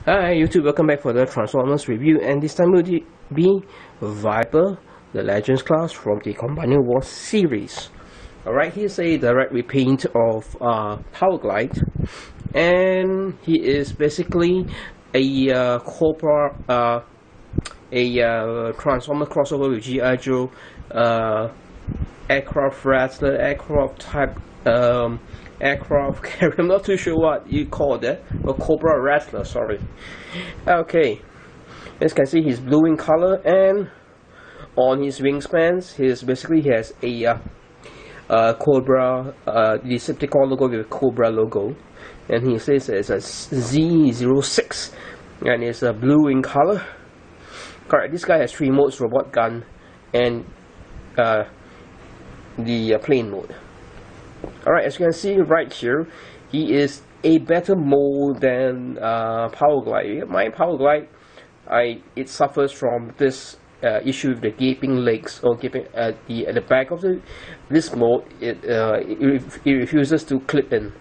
Hi YouTube, welcome back for the Transformers review, and this time will be Viper, the Legends class from the Combining Wars series. Alright, here's a direct repaint of Power Glide, and he is basically a Cobra, Transformer crossover with G.I. Joe, aircraft wrestler, aircraft type, aircraft carrier. I'm not too sure what you call that. A Cobra wrestler, sorry. Okay, as you can see, he's blue in color, and on his wingspans, he has a Cobra, Decepticon logo with a Cobra logo, and he says it's a Z06, and it's blue in color. Correct. This guy has 3 modes: robot, gun, and the plane mode. Alright, as you can see right here, he is a better mode than Power Glide. My Power Glide, it suffers from this issue with the gaping legs, or gaping at the back of this mode. It refuses to clip in.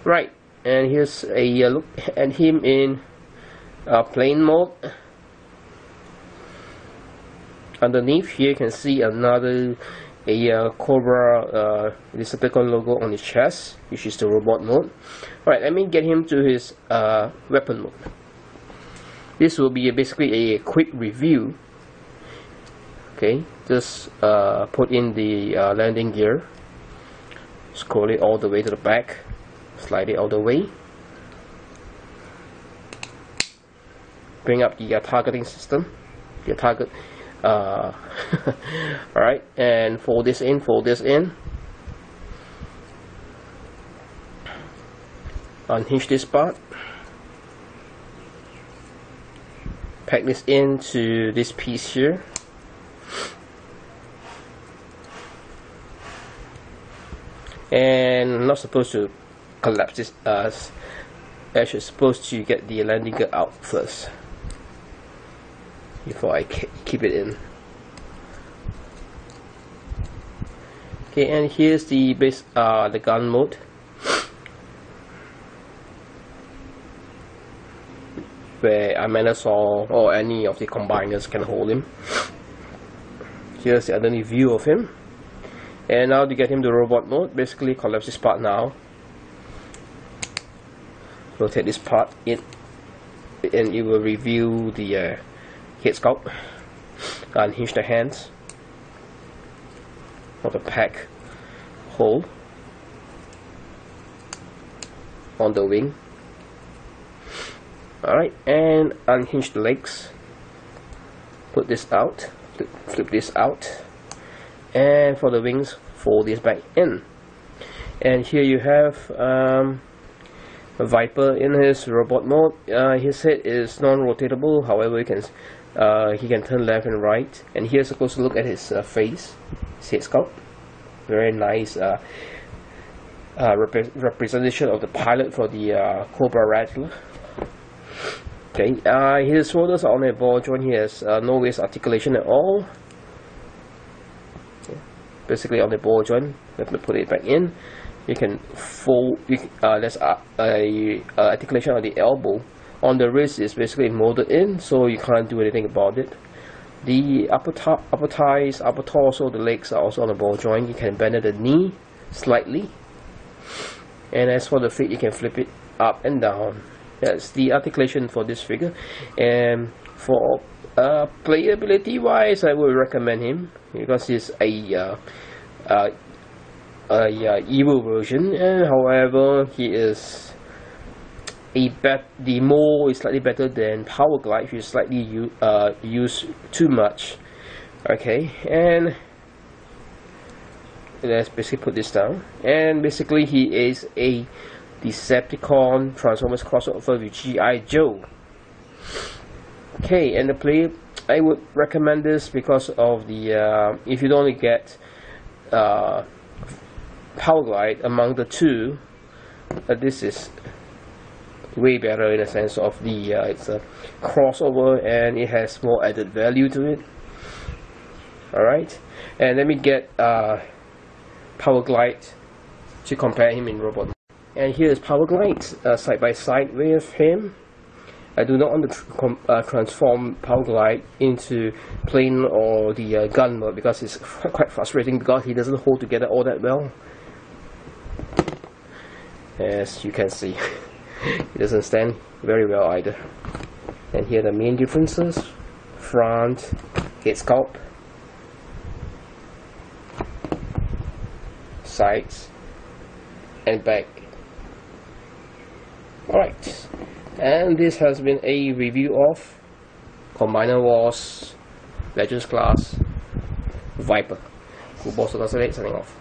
Right, and here's a look at him in plane mode. Underneath here, you can see another Cobra Decepticon logo on his chest, which is the robot mode. Alright, let me get him to his weapon mode. This will be basically a quick review. Okay, just put in the landing gear, scroll it all the way to the back, slide it all the way, bring up the targeting system, the target. Alright, and fold this in, unhinge this part, pack this into this piece here, and I'm not supposed to collapse this, actually supposed to get the landing gear out first before I keep it in. Okay, and here's the base, the gun mode. Where a Menasor or any of the combiners can hold him. Here's the underneath view of him. And now to get him to robot mode, basically collapse this part now. Rotate this part in, and it will reveal the head sculpt. Unhinge the hands of the pack hole on the wing. Alright, and unhinge the legs. Put this out, flip this out, and for the wings, fold this back in. And here you have a Viper in his robot mode. His head is non-rotatable, however he can turn left and right. And here's a closer look at his face, his head sculpt. Very nice representation of the pilot for the Cobra Rattler. Okay, his shoulders are on a ball joint. He has no waist articulation at all. Okay. Basically on the ball joint. Let me put it back in. You can fold. There's a articulation on the elbow. On the wrist is basically molded in, so you can't do anything about it. The upper thighs, upper torso, the legs are also on the ball joint. You can bend at the knee slightly. And as for the feet, you can flip it up and down. That's the articulation for this figure. And for playability wise, I would recommend him because he's a evil version. And however, he is the mode is slightly better than Power Glide, which is slightly used too much. Okay, and let's basically put this down. And basically, he is a Decepticon Transformers crossover with G.I. Joe. Okay, and the play, I would recommend this because of the if you don't get Power Glide among the two, this is way better in the sense of the it's a crossover and it has more added value to it. Alright, and let me get Power Glide to compare him in robot. And here is Power Glide side by side with him. I do not want to transform Power Glide into plane or the gun mode, because it's quite frustrating, because he doesn't hold together all that well. As you can see, it doesn't stand very well either. And here are the main differences: front, head sculpt, sides, and back. Alright, and this has been a review of Combiner Wars Legends class Viper. Cool Boss 2008 signing off.